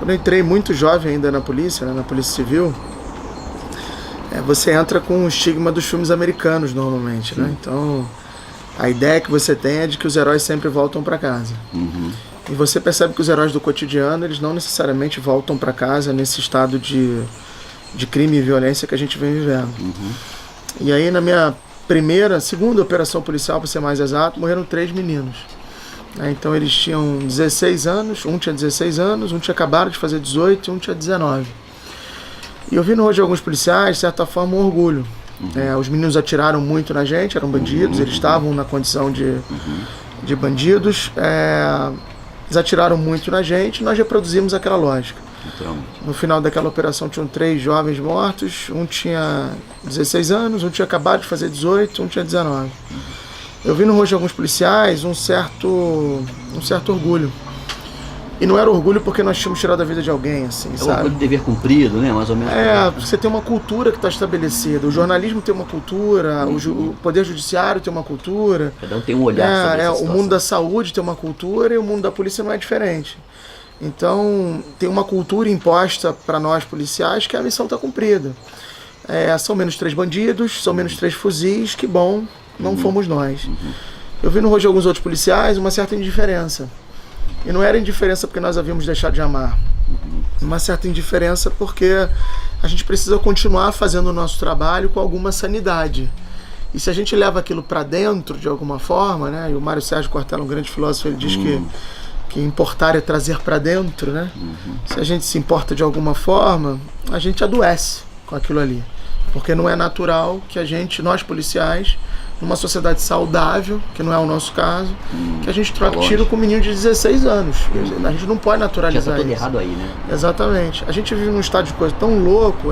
Quando eu entrei muito jovem ainda na polícia, né, na Polícia Civil, você entra com o estigma dos filmes americanos normalmente, né? Então, a ideia que você tem é de que os heróis sempre voltam para casa. E você percebe que os heróis do cotidiano, eles não necessariamente voltam para casa nesse estado de crime e violência que a gente vem vivendo. E aí, na minha segunda operação policial, para ser mais exato, morreram 3 meninos. Então, eles tinham 16 anos, um tinha 16 anos, um tinha acabado de fazer 18 e um tinha 19. E eu vi no rosto de alguns policiais, de certa forma, um orgulho. Os meninos atiraram muito na gente, eram bandidos, eles estavam na condição de bandidos. Eles atiraram muito na gente e nós reproduzimos aquela lógica. No final daquela operação tinham 3 jovens mortos, um tinha 16 anos, um tinha acabado de fazer 18, um tinha 19. Eu vi no rosto de alguns policiais um certo orgulho. E não era orgulho porque nós tínhamos tirado a vida de alguém, assim, sabe? É orgulho de dever cumprido, né? Mais ou menos. Você tem uma cultura que está estabelecida. O jornalismo tem uma cultura, o Poder Judiciário tem uma cultura. Cada um tem um olhar sobre essa o situação. mundo da saúde tem uma cultura e o mundo da polícia não é diferente. Então, tem uma cultura imposta para nós policiais que a missão está cumprida. São menos 3 bandidos, são menos 3 fuzis, que bom, não fomos nós. Eu vi no rosto de alguns outros policiais uma certa indiferença. E não era indiferença porque nós havíamos deixado de amar. Uma certa indiferença porque a gente precisa continuar fazendo o nosso trabalho com alguma sanidade. E se a gente leva aquilo para dentro de alguma forma, né? E o Mário Sérgio Cortella, um grande filósofo, ele diz que importar é trazer para dentro, né? Se a gente se importa de alguma forma, a gente adoece com aquilo ali. Porque não é natural que nós policiais, numa sociedade saudável, que não é o nosso caso, que a gente troque tiro com um menino de 16 anos. A gente não pode naturalizar já tá isso. Errado aí, né? Exatamente. A gente vive num estado de coisa tão louco,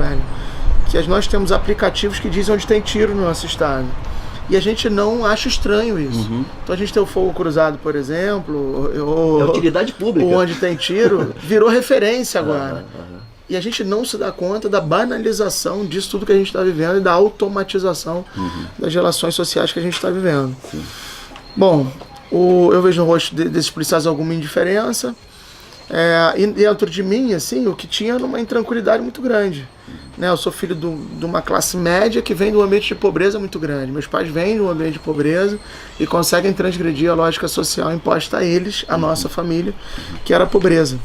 que nós temos aplicativos que dizem onde tem tiro no nosso estado. E a gente não acha estranho isso. Então a gente tem o fogo cruzado, por exemplo, é utilidade pública. Ou onde tem tiro, virou referência agora. E a gente não se dá conta da banalização disso tudo que a gente está vivendo e da automatização das relações sociais que a gente está vivendo. Bom, eu vejo no rosto desses policiais alguma indiferença. E dentro de mim, assim, o que tinha era uma intranquilidade muito grande. Né? Eu sou filho de uma classe média que vem de um ambiente de pobreza muito grande. Meus pais vêm de um ambiente de pobreza e conseguem transgredir a lógica social imposta a eles, a nossa família, que era a pobreza.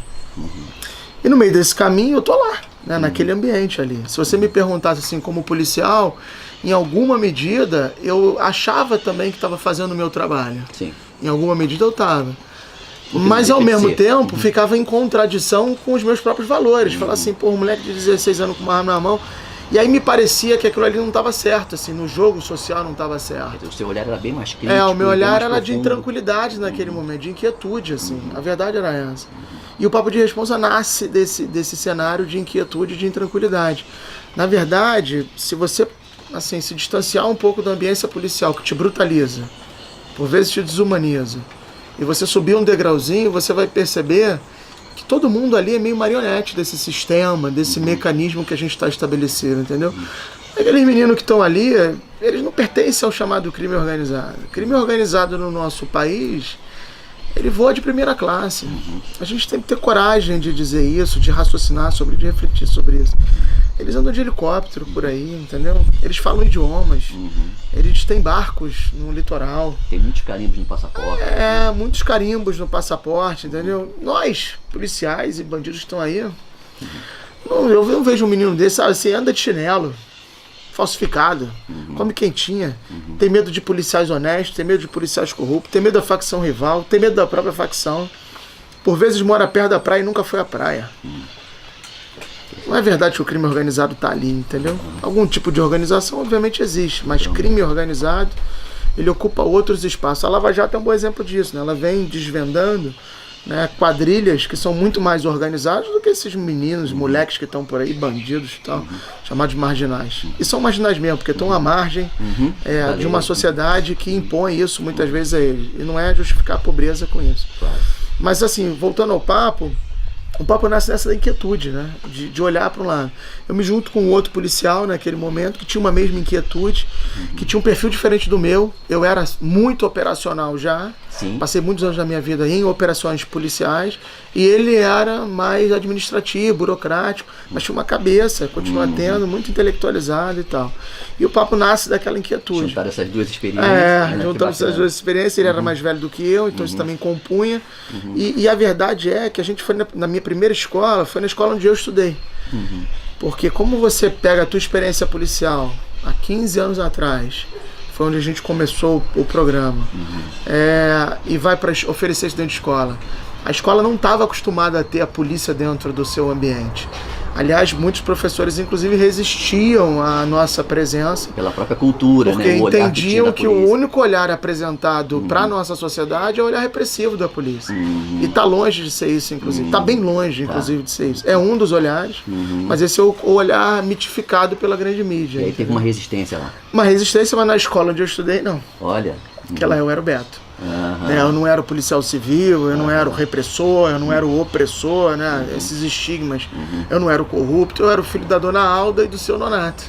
E no meio desse caminho eu tô lá, né, naquele ambiente ali. Se você me perguntasse assim, como policial, em alguma medida eu achava também que estava fazendo o meu trabalho. Sim. Em alguma medida eu estava. Mas ao mesmo tempo ficava em contradição com os meus próprios valores. Falava assim, um moleque de 16 anos com uma arma na mão. E aí me parecia que aquilo ali não estava certo, assim, no jogo social não estava certo. O seu olhar era bem mais crítico. O meu olhar era de intranquilidade naquele momento, de inquietude, assim. A verdade era essa. E o Papo de Responsa nasce desse cenário de inquietude e de intranquilidade. Na verdade, se você assim, se distanciar um pouco da ambiência policial, que te brutaliza, por vezes te desumaniza, e você subir um degrauzinho, você vai perceber que todo mundo ali é meio marionete desse sistema, desse mecanismo que a gente está estabelecido, entendeu? Aqueles meninos que estão ali, eles não pertencem ao chamado crime organizado. Crime organizado no nosso país, ele voa de primeira classe. A gente tem que ter coragem de dizer isso, de raciocinar sobre, de refletir sobre isso. Eles andam de helicóptero por aí, entendeu? Eles falam idiomas, eles têm barcos no litoral. Tem muitos carimbos no passaporte. Muitos carimbos no passaporte, entendeu? Nós, policiais e bandidos que estão aí, eu vejo um menino desse, sabe, assim, anda de chinelo, falsificado, come quentinha, tem medo de policiais honestos, tem medo de policiais corruptos, tem medo da facção rival, tem medo da própria facção. Por vezes mora perto da praia e nunca foi à praia. Não é verdade que o crime organizado está ali, entendeu? Algum tipo de organização obviamente existe, mas crime organizado, ele ocupa outros espaços. A Lava Jato é um bom exemplo disso, né? Ela vem desvendando, né, quadrilhas que são muito mais organizadas do que esses meninos, moleques que estão por aí, bandidos e tal, chamados marginais. E são marginais mesmo, porque estão à margem de uma sociedade que impõe isso muitas vezes a eles. E não é justificar a pobreza com isso. Mas assim, voltando ao papo, o papo nasce nessa inquietude, né? De olhar para um lado. Eu me junto com outro policial naquele momento que tinha uma mesma inquietude, que tinha um perfil diferente do meu. Eu era muito operacional já, Sim. Passei muitos anos da minha vida em operações policiais e ele era mais administrativo, burocrático, mas tinha uma cabeça, continua tendo, muito intelectualizado e tal. E o papo nasce daquela inquietude. Juntar essas duas experiências. Juntamos essas duas experiências, ele era mais velho do que eu, então isso também compunha. E a verdade é que a gente foi na minha primeira escola, foi na escola onde eu estudei. Porque como você pega a tua experiência policial há 15 anos atrás, foi onde a gente começou o programa, e vai para oferecer isso dentro de escola. A escola não estava acostumada a ter a polícia dentro do seu ambiente. Aliás, muitos professores, inclusive, resistiam à nossa presença. Pela própria cultura, porque né? O entendiam que o único olhar apresentado para a nossa sociedade é o olhar repressivo da polícia. E está longe de ser isso, inclusive. Está bem longe, inclusive, de ser isso. É um dos olhares, mas esse é o olhar mitificado pela grande mídia. E aí teve uma resistência lá. Uma resistência, mas na escola onde eu estudei, não. Olha. Porque lá eu era o Beto. Eu não era o policial civil, eu não era o repressor, eu não era o opressor, né? Esses estigmas. Eu não era o corrupto, eu era o filho da dona Alda e do seu Nonato.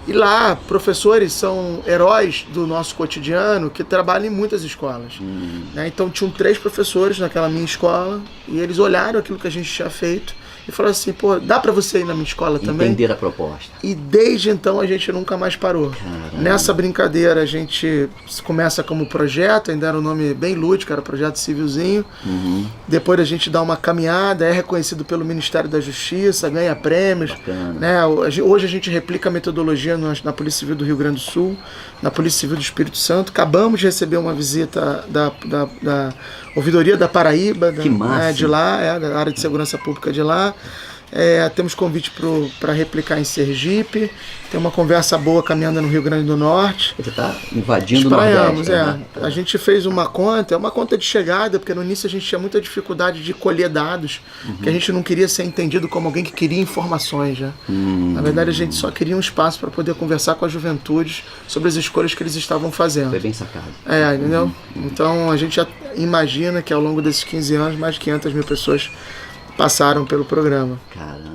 E lá, professores são heróis do nosso cotidiano que trabalham em muitas escolas. Né? Então tinham 3 professores naquela minha escola e eles olharam aquilo que a gente tinha feito e falaram assim, pô, dá pra você ir na minha escola também? Entender a proposta. E desde então a gente nunca mais parou. Caramba. Nessa brincadeira a gente começa como projeto, ainda era um nome bem lúdico, era Projeto Civilzinho. Depois a gente dá uma caminhada, é reconhecido pelo Ministério da Justiça, ganha prêmios. Né? Hoje a gente replica a metodologia na Polícia Civil do Rio Grande do Sul, na Polícia Civil do Espírito Santo. Acabamos de receber uma visita da Ouvidoria da Paraíba, de lá, da área de segurança pública de lá. Temos convite para replicar em Sergipe. Tem uma conversa boa caminhando no Rio Grande do Norte. Você está invadindo o Nordeste. Né? A gente fez uma conta de chegada, porque no início a gente tinha muita dificuldade de colher dados, porque a gente não queria ser entendido como alguém que queria informações. Né? Na verdade, a gente só queria um espaço para poder conversar com a juventude sobre as escolhas que eles estavam fazendo. Foi bem sacado. Entendeu? Então a gente já imagina que ao longo desses 15 anos, mais de 500 mil pessoas passaram pelo programa. Caramba.